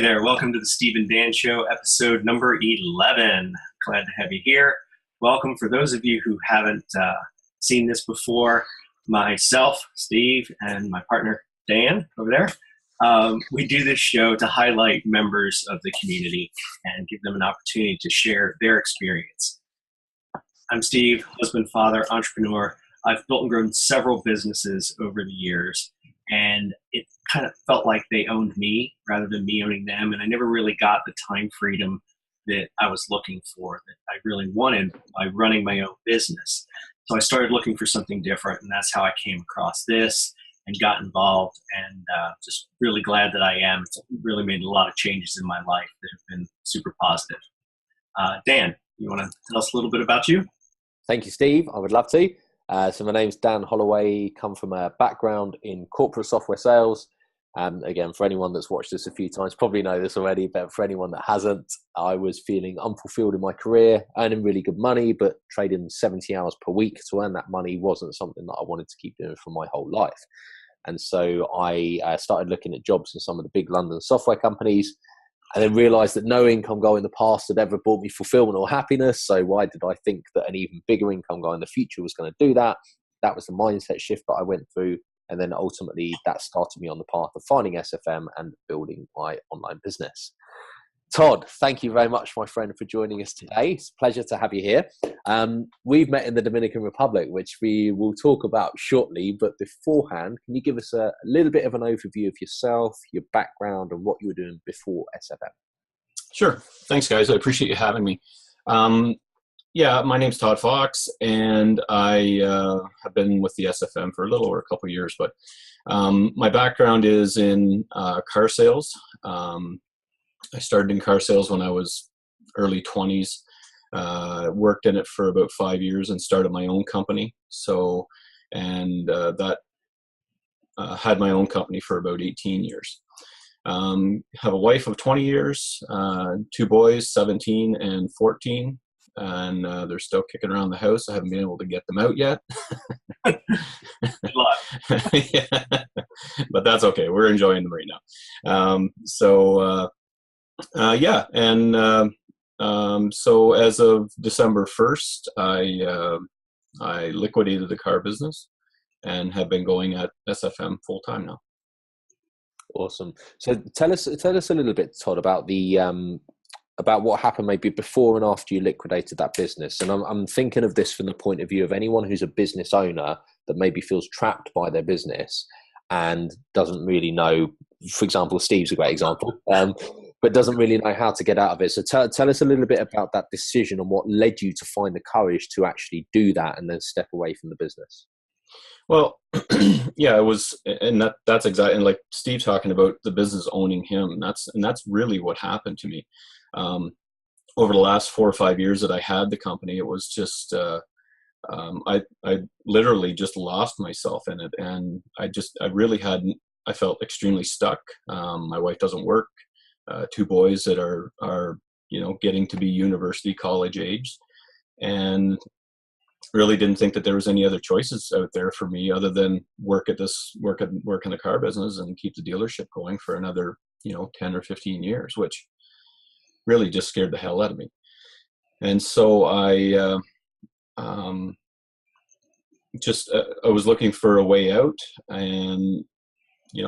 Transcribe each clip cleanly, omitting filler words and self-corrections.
there. Welcome to the Steve and Dan Show, episode number 11. Glad to have you here. Welcome for those of you who haven't seen this before. Myself, Steve, and my partner, Dan, over there. We do this show to highlight members of the community and give them an opportunity to share their experience. I'm Steve, husband, father, entrepreneur. I've built and grown several businesses over the years, and it kind of felt like they owned me rather than me owning them, and I never really got the time freedom that I was looking for, that I really wanted by running my own business. So I started looking for something different, and that's how I came across this and got involved, and just really glad that I am. It's really made a lot of changes in my life that have been super positive. Dan, you want to tell us a little bit about you? Thank you, Steve. I would love to. So my name's Dan Holloway, come from a background in corporate software sales. Again, for anyone that's watched this a few times, probably know this already, but for anyone that hasn't, I was feeling unfulfilled in my career, earning really good money, but trading 70 hours per week to earn that money wasn't something that I wanted to keep doing for my whole life. And so I started looking at jobs in some of the big London software companies, and then realized that no income goal in the past had ever brought me fulfillment or happiness. So why did I think that an even bigger income goal in the future was going to do that? That was the mindset shift that I went through. And then ultimately that started me on the path of finding SFM and building my online business. Todd, thank you very much, my friend, for joining us today. It's a pleasure to have you here. We've met in the Dominican Republic, which we will talk about shortly. But beforehand, can you give us a little bit of an overview of yourself, your background, and what you were doing before SFM? Sure. Thanks, guys. I appreciate you having me. My name's Todd Fox, and I have been with the SFM for a little over a couple of years. But my background is in car sales. I started in car sales when I was early 20s, worked in it for about 5 years and started my own company. That had my own company for about 18 years. Have a wife of 20 years, 2 boys, 17 and 14, and they're still kicking around the house. I haven't been able to get them out yet. Good luck. Yeah. But that's okay. We're enjoying them right now. So as of December 1st, I liquidated the car business and have been going at SFM full time now. Awesome. So tell us a little bit, Todd, about about what happened maybe before and after you liquidated that business. And I'm thinking of this from the point of view of anyone who's a business owner that maybe feels trapped by their business and doesn't really know. For example, Steve's a great example. But doesn't really know how to get out of it. So tell us a little bit about that decision and what led you to find the courage to actually do that and then step away from the business. Well, yeah, it was, and that's exactly, and like Steve talking about the business owning him. That's really what happened to me. Over the last 4 or 5 years that I had the company, it was just, I literally just lost myself in it. And I felt extremely stuck. My wife doesn't work. 2 boys that are getting to be university college age, and really didn't think that there was any other choices out there for me other than work in the car business and keep the dealership going for another 10 or 15 years, which really just scared the hell out of me. And so I was looking for a way out, and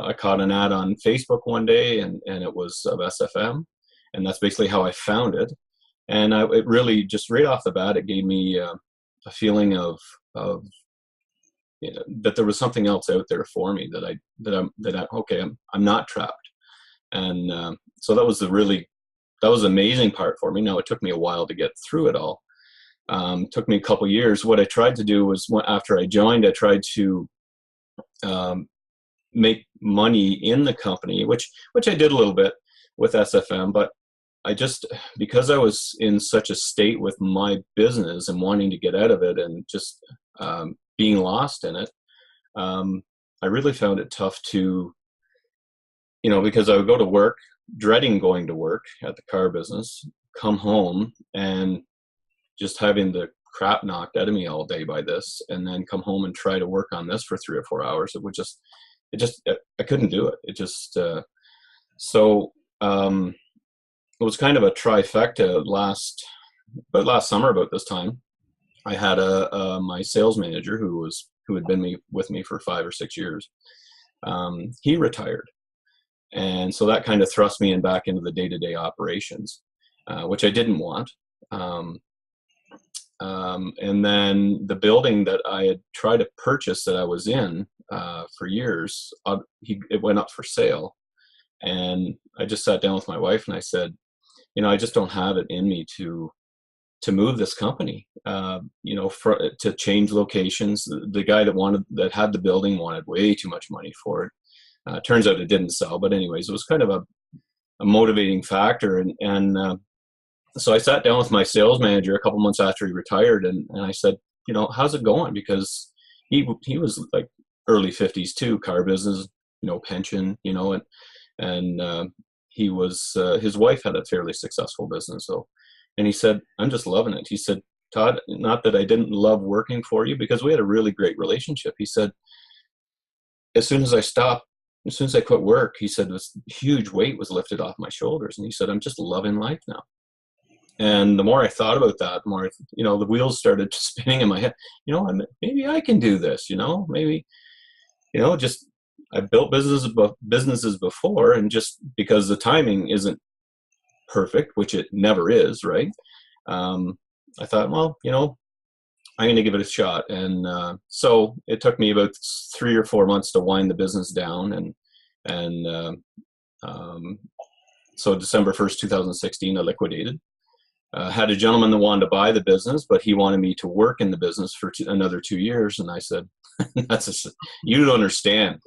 I caught an ad on Facebook one day, and it was of SFM, and that's basically how I found it. And it really just right off the bat, it gave me a feeling of that there was something else out there for me, I'm not trapped. And so that was the amazing part for me. Now it took me a while to get through it all. Took me a couple years. What I tried to do was, after I joined, I tried to make money in the company, which I did a little bit with SFM, but because I was in such a state with my business and wanting to get out of it and just being lost in it, I really found it tough to, because I would go to work, dreading going to work at the car business, come home and just having the crap knocked out of me all day by this, and then come home and try to work on this for 3 or 4 hours. I couldn't do it. So it was kind of a trifecta last summer about this time. I had my sales manager who had been with me for 5 or 6 years. He retired. And so that kind of thrust me back into the day-to-day operations, which I didn't want. And then the building that I had tried to purchase that I was in for years, it went up for sale. And I just sat down with my wife and I said, I just don't have it in me to move this company, to change locations. The guy that had the building wanted way too much money for it. Turns out it didn't sell, but anyways, it was kind of a motivating factor. And so I sat down with my sales manager a couple months after he retired, and I said, how's it going? Because he was like early 50s too, car business, pension, and he was his wife had a fairly successful business. So, and he said, I'm just loving it. He said, Todd, not that I didn't love working for you, because we had a really great relationship. He said, as soon as I quit work, he said this huge weight was lifted off my shoulders. And he said, I'm just loving life now. And the more I thought about that, the more, the wheels started spinning in my head. Maybe I can do this, maybe, just I've built businesses before, and just because the timing isn't perfect, which it never is, right? I thought, well, I'm going to give it a shot. And so it took me about 3 or 4 months to wind the business down. And so December 1st, 2016, I liquidated. Had a gentleman that wanted to buy the business, but he wanted me to work in the business for another 2 years. And I said, you don't understand.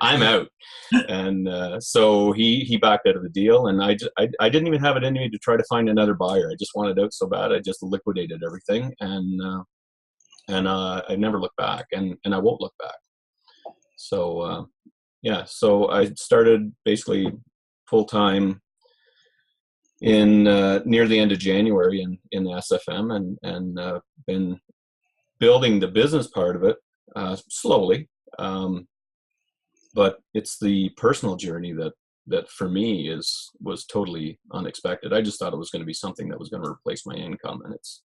I'm out. And so he backed out of the deal. And I didn't even have it in me to try to find another buyer. I just wanted out so bad. I just liquidated everything. And I never looked back, and I won't look back. So, so I started basically full-time in near the end of January in the SFM, and been building the business part of it slowly, but it's the personal journey that for me was totally unexpected. I just thought it was going to be something that was going to replace my income, and it's,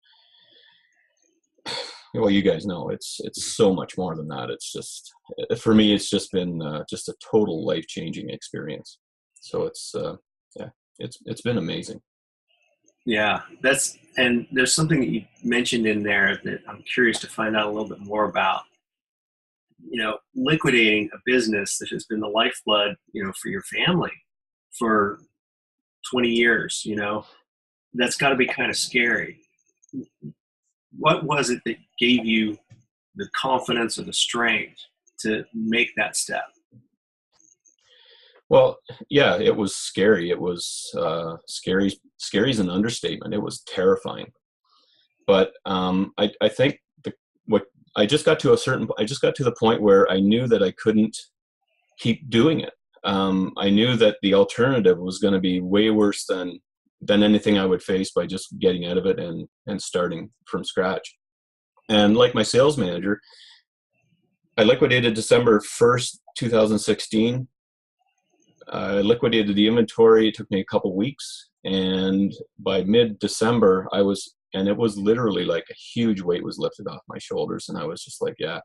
well, you guys know it's so much more than that. It's just, for me, it's just been just a total life-changing experience. So it's been amazing. Yeah, and there's something that you mentioned in there that I'm curious to find out a little bit more about. Liquidating a business that has been the lifeblood, for your family for 20 years, that's got to be kind of scary. What was it that gave you the confidence or the strength to make that step? Well, yeah, it was scary. It was scary. Scary is an understatement. It was terrifying. But I think I just got to the point where I knew that I couldn't keep doing it. I knew that the alternative was going to be way worse than anything I would face by just getting out of it and starting from scratch. And like my sales manager, I liquidated December 1st, 2016. I liquidated the inventory. It took me a couple weeks, and by mid-December, it was literally like a huge weight was lifted off my shoulders, and I was just like, yeah,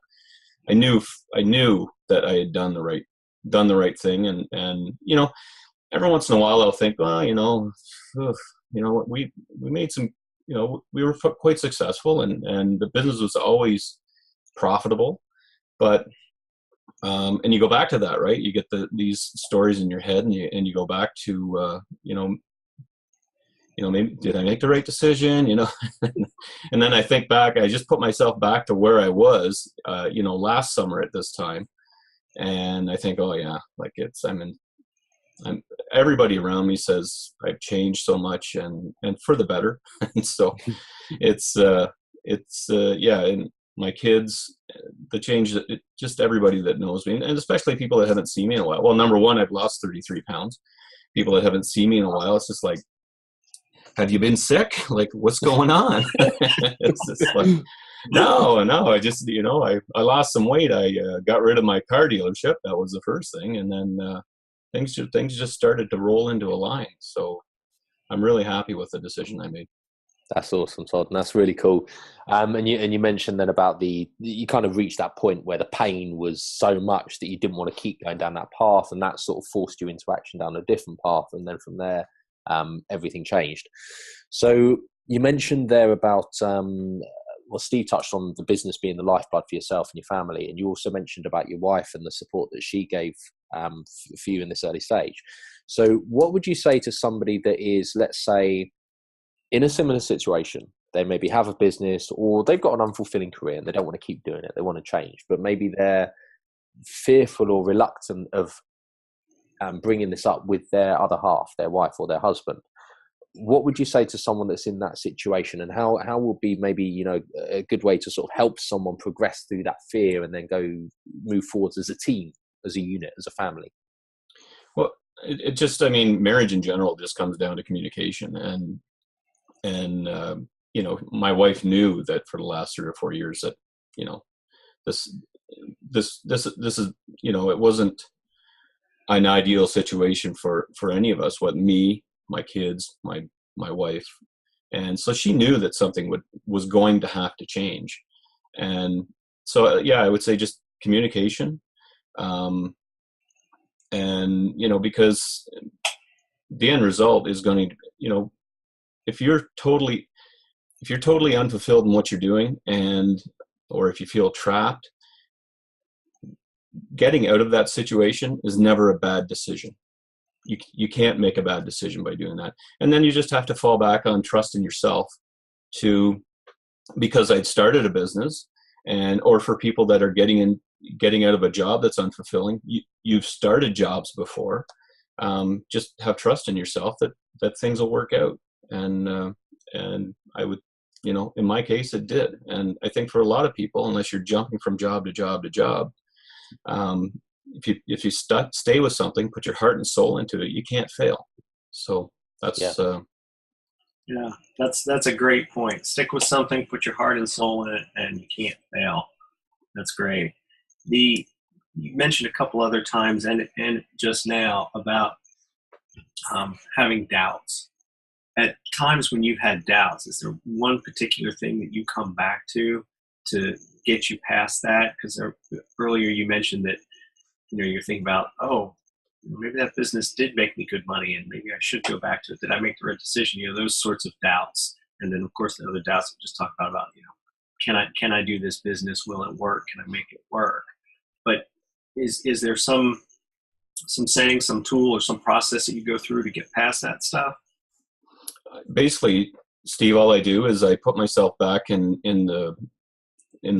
I knew that I had done the right thing, and every once in a while I'll think, well, we made some, we were quite successful, and the business was always profitable, but. And you go back to that, right? You get these stories in your head, and you go back to, maybe did I make the right decision? And then I think back, I just put myself back to where I was, last summer at this time, and I think, oh yeah, like everybody around me says I've changed so much, and for the better, and so it's and my kids, the change, just everybody that knows me, and especially people that haven't seen me in a while. Well, number one, I've lost 33 pounds. People that haven't seen me in a while, it's just like, have you been sick? Like, what's going on? It's just like, no, I just, I lost some weight. I got rid of my car dealership. That was the first thing. And then things just started to roll into a line. So I'm really happy with the decision I made. That's awesome, Todd, and that's really cool. And you mentioned then about you kind of reached that point where the pain was so much that you didn't want to keep going down that path, and that sort of forced you into action down a different path, and then from there, everything changed. So you mentioned there about well, Steve touched on the business being the lifeblood for yourself and your family, and you also mentioned about your wife and the support that she gave for you in this early stage. So what would you say to somebody that is, let's say, in a similar situation? They maybe have a business, or they've got an unfulfilling career and they don't want to keep doing it. They want to change, but maybe they're fearful or reluctant of bringing this up with their other half, their wife or their husband. What would you say to someone that's in that situation, and how would be maybe, a good way to sort of help someone progress through that fear and then move forwards as a team, as a unit, as a family? Well, it just, I mean, marriage in general just comes down to communication, and my wife knew that for the last 3 or 4 years that, this is, it wasn't an ideal situation for any of us, me, my kids, my wife. And so she knew that something was going to have to change. And so, I would say just communication. Because the end result is going to, if you're totally unfulfilled in what you're doing, or if you feel trapped, getting out of that situation is never a bad decision. You can't make a bad decision by doing that. And then you just have to fall back on trust in yourself because I'd started a business, or for people that are getting out of a job that's unfulfilling, you've started jobs before. Just have trust in yourself that things will work out. And I would, in my case, it did. And I think for a lot of people, unless you're jumping from job to job to job, if you stay with something, put your heart and soul into it, you can't fail. So that's that's a great point. Stick with something, put your heart and soul in it, and you can't fail. That's great. You mentioned a couple other times and just now about having doubts. At times when you've had doubts, is there one particular thing that you come back to get you past that? Because earlier you mentioned that you're thinking about, maybe that business did make me good money and maybe I should go back to it. Did I make the right decision? Those sorts of doubts. And then of course the other doubts we just talked about, can I do this business? Will it work? Can I make it work? But is there some saying, some tool or some process that you go through to get past that stuff? Basically, Steve, all I do is I put myself back in the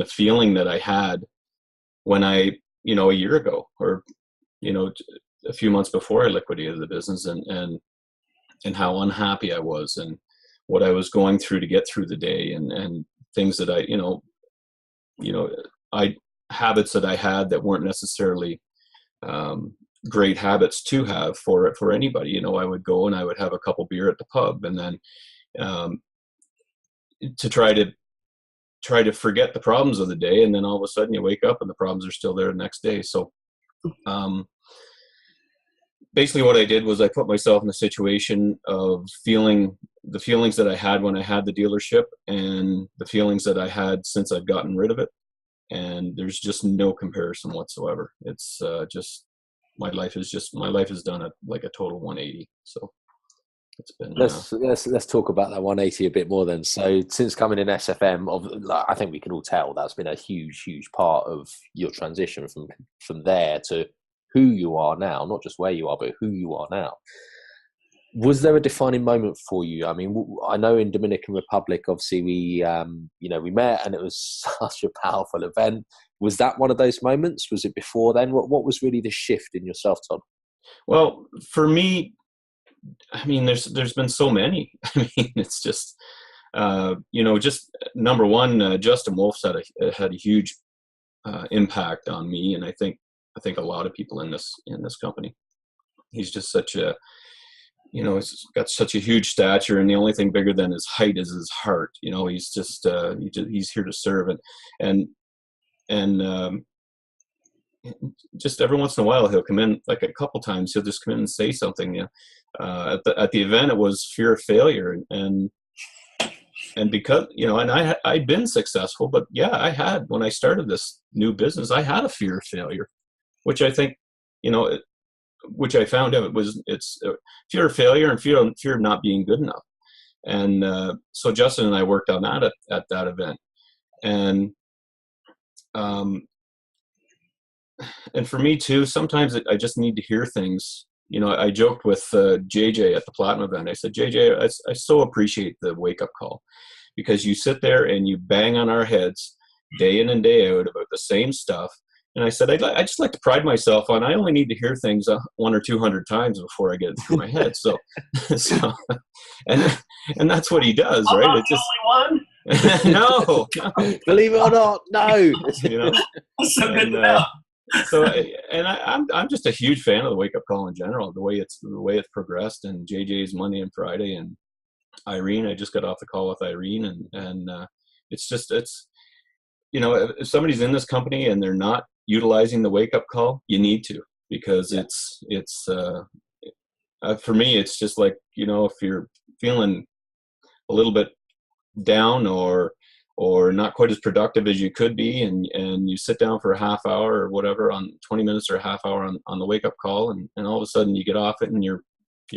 feeling that I had when I, a year ago, or, a few months before I liquidated the business, and how unhappy I was, and what I was going through to get through the day, and things that habits that I had that weren't necessarily great habits to have for anybody. I would go and I would have a couple beer at the pub, and then to try to forget the problems of the day, and then all of a sudden you wake up and the problems are still there the next day. So basically what I did was I put myself in a situation of feeling the feelings that I had when I had the dealership and the feelings that I had since I've gotten rid of it. And there's just no comparison whatsoever. It's just my life has done a total 180. So it's been let's talk about that 180 a bit more then. So since coming in SFM, I think we can all tell that's been a huge part of your transition from there to who you are now, not just where you are, but who you are now. Was there a defining moment for you? I mean, I know in Dominican Republic, obviously we met and it was such a powerful event. Was that one of those moments? Was it before then? What was really the shift in yourself, Todd? Well, for me, I mean, there's been so many. I mean, it's just, just number one, Justin Wolf's had a huge impact on me, and I think a lot of people in this company. He's just such a, he's got such a huge stature, and the only thing bigger than his height is his heart. He's just he's here to serve, and just every once in a while he'll come in, like a couple times he'll just come in and say something. At the event it was fear of failure, and because, and I'd been successful, but yeah, I had, when I started this new business, I had a fear of failure, which I think, which I found out it's fear of failure and fear of not being good enough. And so Justin and I worked on that at that event. And for me too, sometimes I just need to hear things. I joked with JJ at the Platinum event. I said, JJ, I so appreciate the wake-up call, because you sit there and you bang on our heads day in and day out about the same stuff. And I said, I just like to pride myself on, I only need to hear things 100 or 200 times before I get it through my head. So, and that's what he does, I'm right? not It's the just no, Believe it or not, no. That's so good to know. So, and I'm just a huge fan of the wake up call in general, the way it's progressed, and JJ's Monday and Friday, and Irene. I just got off the call with Irene, and it's if somebody's in this company and they're not utilizing the wake up call, you need to, because it's for me, it's just like, if you're feeling a little bit down or not quite as productive as you could be, and you sit down for a half hour or whatever, on 20 minutes or a half hour on the wake up call, and all of a sudden you get off it and you're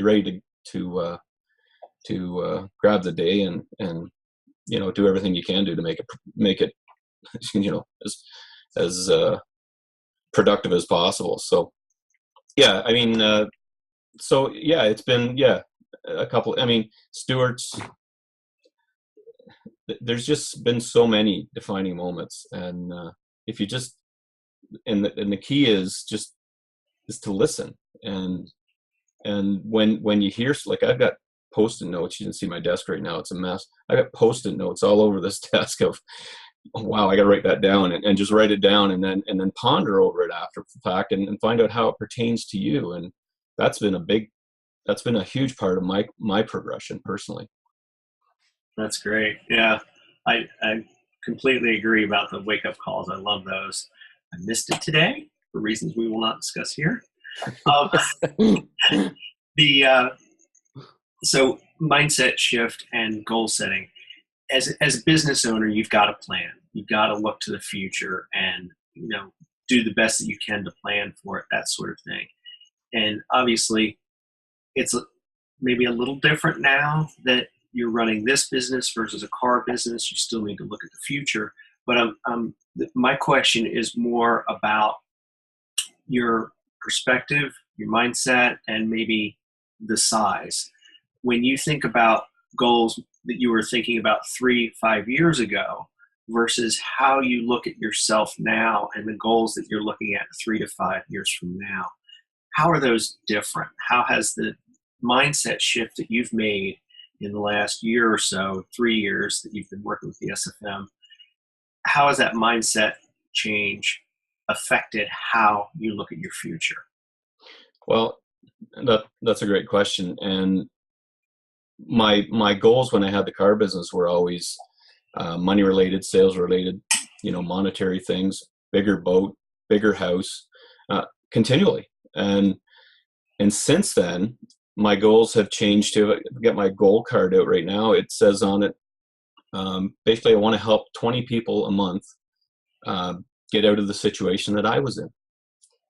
ready to grab the day and do everything you can do to make it as productive as possible. So yeah, I mean, it's been a couple. I mean, Stewart's. There's just been so many defining moments, and if you just and the key is to listen, and when you hear, like, I've got Post-it notes. You can see my desk right now; it's a mess. I got Post-it notes all over this desk of, oh, wow, I got to write that down, and just write it down, and then ponder over it after the fact, and find out how it pertains to you. And that's been a huge part of my progression personally. That's great. Yeah, I completely agree about the wake-up calls. I love those. I missed it today for reasons we will not discuss here. So mindset shift and goal setting. As a business owner, you've got to plan. You've got to look to the future and do the best that you can to plan for it, that sort of thing. And obviously, it's maybe a little different now that you're running this business versus a car business. You still need to look at the future. But my question is more about your perspective, your mindset, and maybe the size. When you think about goals that you were thinking about 3-5 years ago versus how you look at yourself now and the goals that you're looking at 3 to 5 years from now, how are those different? How has the mindset shift that you've made in the last year or so, 3 years that you've been working with the SFM, how has that mindset change affected how you look at your future? Well, that's a great question. And my goals when I had the car business were always money related, sales related, monetary things, bigger boat, bigger house, continually. And since then, my goals have changed to, get my goal card out right now. It says on it, basically I want to help 20 people a month get out of the situation that I was in.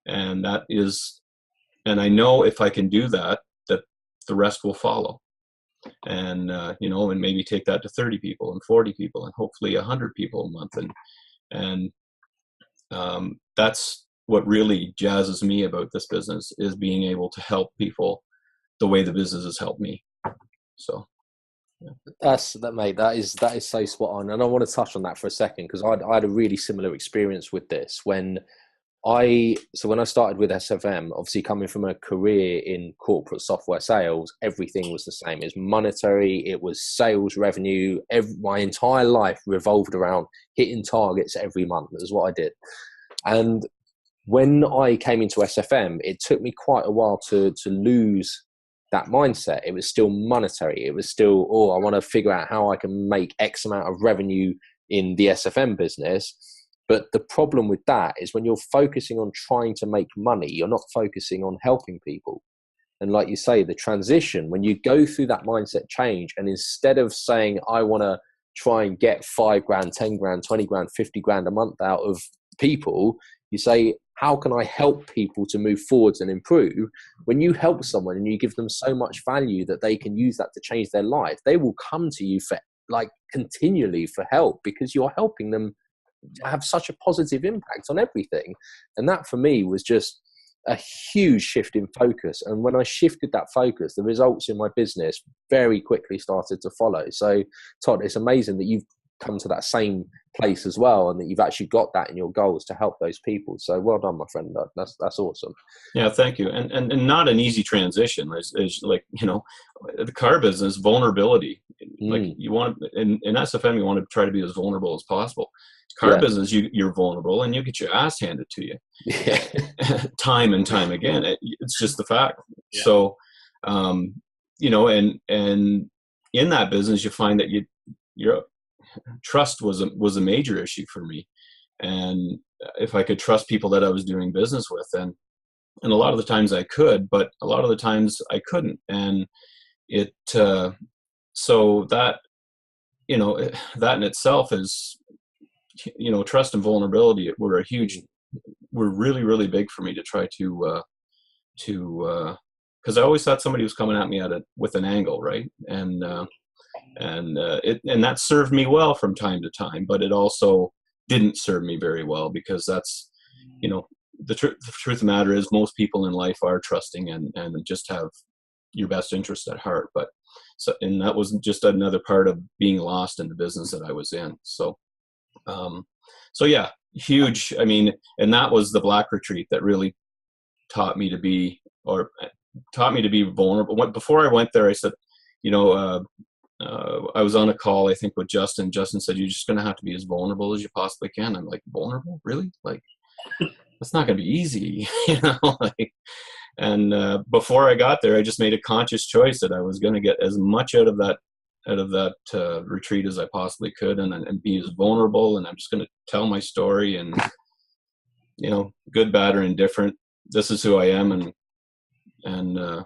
And I know if I can do that the rest will follow. And, and maybe take that to 30 people and 40 people and hopefully 100 people a month. And that's what really jazzes me about this business, is being able to help people the way the business has helped me. So. Yeah. Mate, that is so spot on. And I want to touch on that for a second, because I had a really similar experience with this when I started with SFM, obviously coming from a career in corporate software sales, everything was the same. It was monetary, it was sales revenue. My entire life revolved around hitting targets every month. That was what I did. And when I came into SFM, it took me quite a while to lose that mindset. It was still monetary. It was still, I want to figure out how I can make X amount of revenue in the SFM business. But the problem with that is when you're focusing on trying to make money, you're not focusing on helping people. And like you say, the transition, when you go through that mindset change, and instead of saying, I want to try and get 5 grand, 10 grand, 20 grand, 50 grand a month out of people, you say, how can I help people to move forwards and improve? When you help someone and you give them so much value that they can use that to change their life, they will come to you for continually for help, because you're helping them have such a positive impact on everything. And that for me was just a huge shift in focus. And when I shifted that focus, the results in my business very quickly started to follow. So Todd, it's amazing that you've come to that same place as well, and that you've actually got that in your goals to help those people. So well done, my friend. That's awesome. Yeah, thank you. And not an easy transition. There's like, the car business, vulnerability. Like you want, in SFM, you want to try to be as vulnerable as possible. Car business, you're vulnerable and you get your ass handed to you. Yeah. Time and time again. It's just the fact. Yeah. So, and in that business, you find that your trust was a major issue for me. And if I could trust people that I was doing business with, and a lot of the times I could, but a lot of the times I couldn't. And so that, that in itself is, trust and vulnerability were really, really big for me to try to, because I always thought somebody was coming at me with an angle, right? And that served me well from time to time, but it also didn't serve me very well, because that's, the truth of the matter is most people in life are trusting and just have your best interest at heart. And that was just another part of being lost in the business that I was in. So yeah, huge. I mean, and that was the Black Retreat that really taught me to be vulnerable. Before I went there, I said, I was on a call, I think, with Justin. Justin said, you're just going to have to be as vulnerable as you possibly can. I'm like, vulnerable? Really? Like, that's not going to be easy, And before I got there, I just made a conscious choice that I was going to get as much out of that retreat as I possibly could, and be as vulnerable. And I'm just going to tell my story, and good, bad, or indifferent. This is who I am, and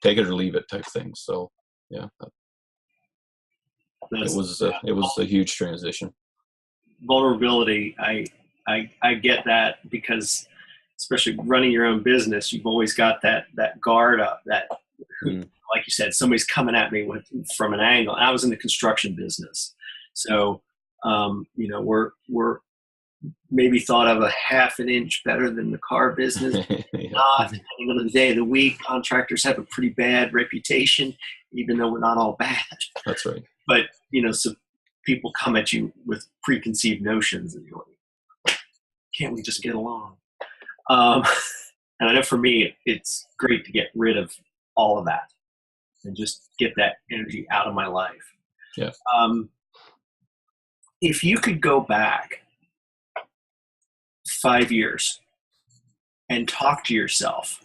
take it or leave it type thing. So yeah, it was a huge transition. Vulnerability, I get that, because especially running your own business, you've always got that guard up, that, like you said, somebody's coming at me from an angle. And I was in the construction business. So, we're maybe thought of a half an inch better than the car business. Yeah. Not, depending on the day of the week, contractors have a pretty bad reputation, even though we're not all bad. That's right. But, so people come at you with preconceived notions, and you're like, can't we just get along? And I know for me, it's great to get rid of all of that and just get that energy out of my life. Yeah. If you could go back 5 years and talk to yourself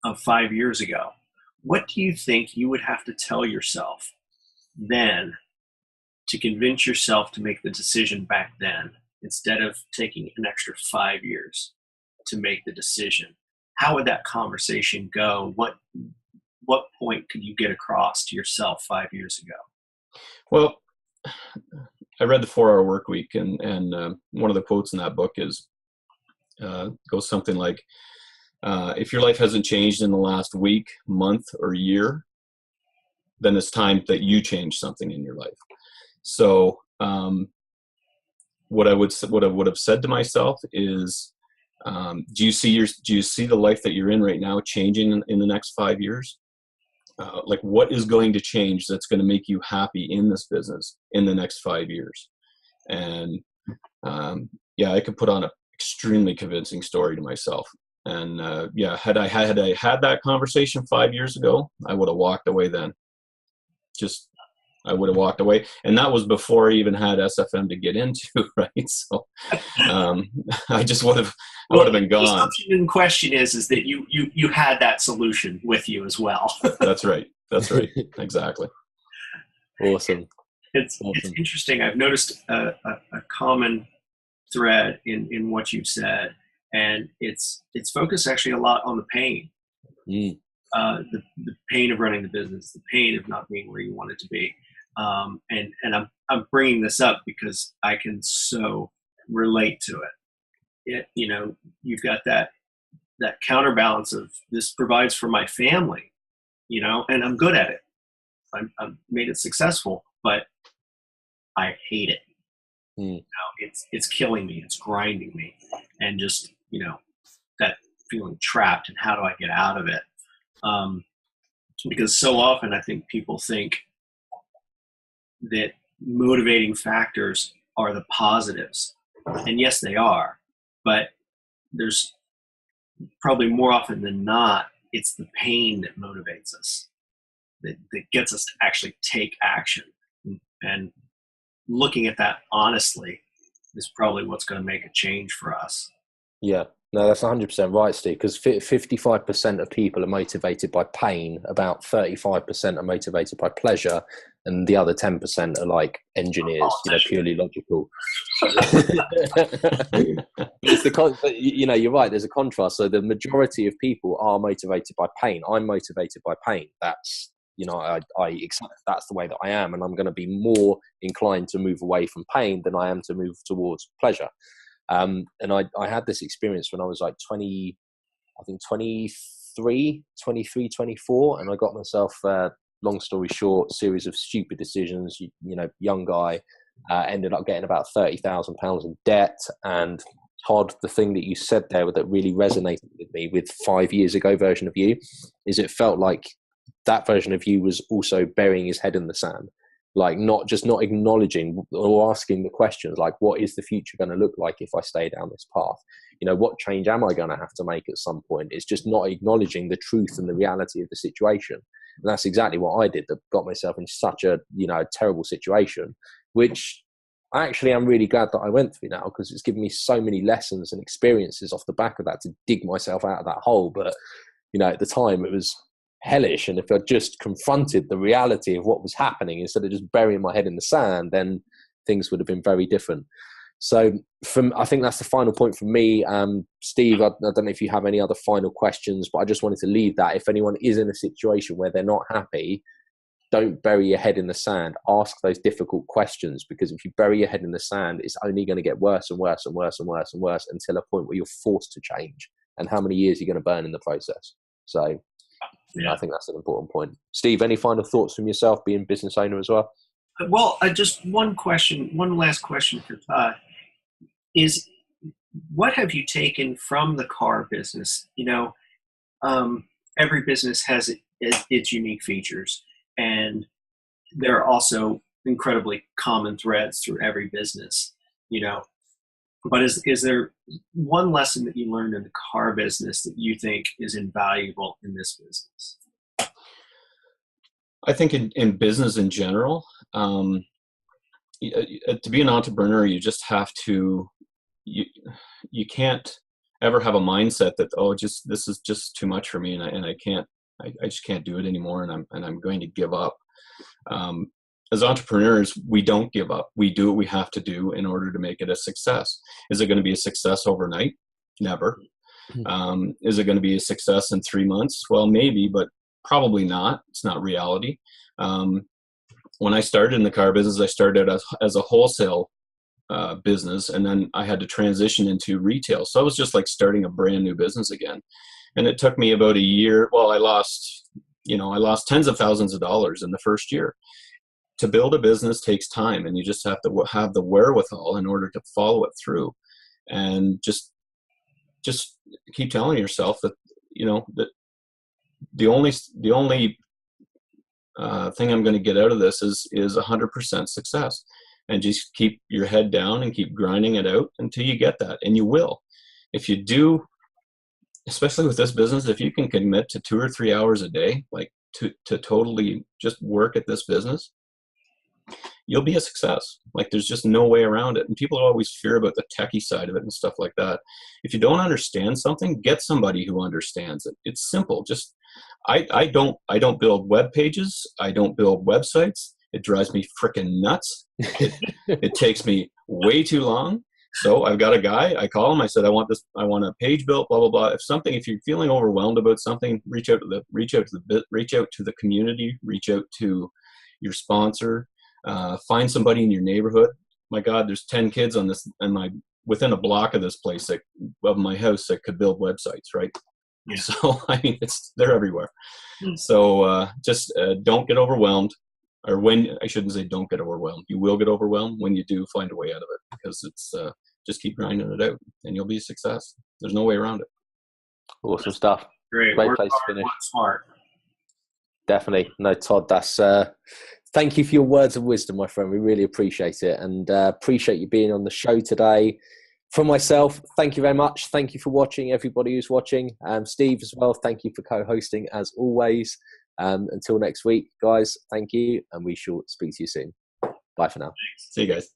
of 5 years ago, what do you think you would have to tell yourself then to convince yourself to make the decision back then, instead of taking an extra 5 years to make the decision? How would that conversation go? What point could you get across to yourself 5 years ago? Well, I read the 4-Hour Work Week, and one of the quotes in that book goes something like, if your life hasn't changed in the last week, month, or year, then it's time that you change something in your life. So what I would have said to myself is, do you see the life that you're in right now changing in the next 5 years? Like, what is going to change that's going to make you happy in this business in the next 5 years? And I could put on an extremely convincing story to myself. And had I had that conversation 5 years ago, I would have walked away then. I would have walked away, and that was before I even had SFM to get into, right? So I just would have been gone. The assumption in question is that you had that solution with you as well. That's right. Exactly. Awesome. It's interesting. I've noticed a common thread in what you've said, and it's focused actually a lot on the pain, the pain of running the business, the pain of not being where you want it to be. And I'm bringing this up because I can so relate to it. You've got that counterbalance of this provides for my family, and I'm good at it. I've made it successful, but I hate it. It's killing me. It's grinding me, and just that feeling trapped. And how do I get out of it? Because so often I think people think that motivating factors are the positives, and yes, they are. But there's probably more often than not, it's the pain that motivates us, that gets us to actually take action. And looking at that honestly is probably what's going to make a change for us. Yeah, no, that's 100% right, Steve, because 55% of people are motivated by pain, about 35% are motivated by pleasure, and the other 10% are like engineers, purely logical. You're right, there's a contrast. So the majority of people are motivated by pain. I'm motivated by pain. That's, I accept that's the way that I am, and I'm going to be more inclined to move away from pain than I am to move towards pleasure. And I had this experience when I was like 23, 24, and I got myself, long story short, series of stupid decisions. Young guy, ended up getting about £30,000 in debt. And Todd, the thing that you said there that really resonated with me with 5 years ago version of you is it felt like that version of you was also burying his head in the sand. Like not acknowledging or asking the questions like, what is the future going to look like if I stay down this path? What change am I going to have to make at some point? It's just not acknowledging the truth and the reality of the situation. And that's exactly what I did that got myself in such a, terrible situation, which actually I'm really glad that I went through now, because it's given me so many lessons and experiences off the back of that to dig myself out of that hole. But, at the time it was hellish, and if I just confronted the reality of what was happening instead of just burying my head in the sand, then things would have been very different. So I think that's the final point from me. Steve, I don't know if you have any other final questions, but I just wanted to leave that. If anyone is in a situation where they're not happy, don't bury your head in the sand. Ask those difficult questions, because if you bury your head in the sand, it's only going to get worse and worse and worse and worse and worse until a point where you're forced to change. And how many years are you going to burn in the process? So I think that's an important point. Steve, any final thoughts from yourself, being business owner as well? Well, just one last question for Todd is, what have you taken from the car business? Every business has its unique features, and there are also incredibly common threads through every business, But is there one lesson that you learned in the car business that you think is invaluable in this business? I think in business in general, to be an entrepreneur, you just have to, you can't ever have a mindset that, this is just too much for me, and I just can't do it anymore, and I'm going to give up. As entrepreneurs, we don't give up. We do what we have to do in order to make it a success. Is it going to be a success overnight? Never. Is it going to be a success in 3 months? Well, maybe, but probably not. It's not reality. When I started in the car business, I started as a wholesale business, and then I had to transition into retail. So I was just like starting a brand new business again. And it took me about a year. Well, I lost tens of thousands of dollars in the first year. To build a business takes time, and you just have to have the wherewithal in order to follow it through, and just keep telling yourself that that the only thing I'm going to get out of this is 100% success, and just keep your head down and keep grinding it out until you get that, and you will. If you do, especially with this business, if you can commit to 2 or 3 hours a day, like to totally just work at this business, you'll be a success. Like, there's just no way around it. And people always fear about the techie side of it and stuff like that. If you don't understand something, get somebody who understands it. It's simple. Just, I don't build web pages. I don't build websites. It drives me freaking nuts. It takes me way too long. So I've got a guy, I call him, I said, I want a page built, blah, blah, blah. If you're feeling overwhelmed about something, reach out to the community, reach out to your sponsor, find somebody in your neighborhood. My God, there's 10 kids within a block of this place of my house that could build websites, right? Yeah. So, I mean, they're everywhere. So just don't get overwhelmed. Or I shouldn't say don't get overwhelmed. You will get overwhelmed. When you do, find a way out of it, because it's just keep grinding it out and you'll be a success. There's no way around it. Awesome stuff. Great Place hard, to finish. Smart. Definitely. No, Todd, that's thank you for your words of wisdom, my friend. We really appreciate it, and appreciate you being on the show today. For myself, thank you very much. Thank you for watching, everybody who's watching. Steve as well, thank you for co-hosting as always. Until next week, guys, thank you, and we shall speak to you soon. Bye for now. See you guys.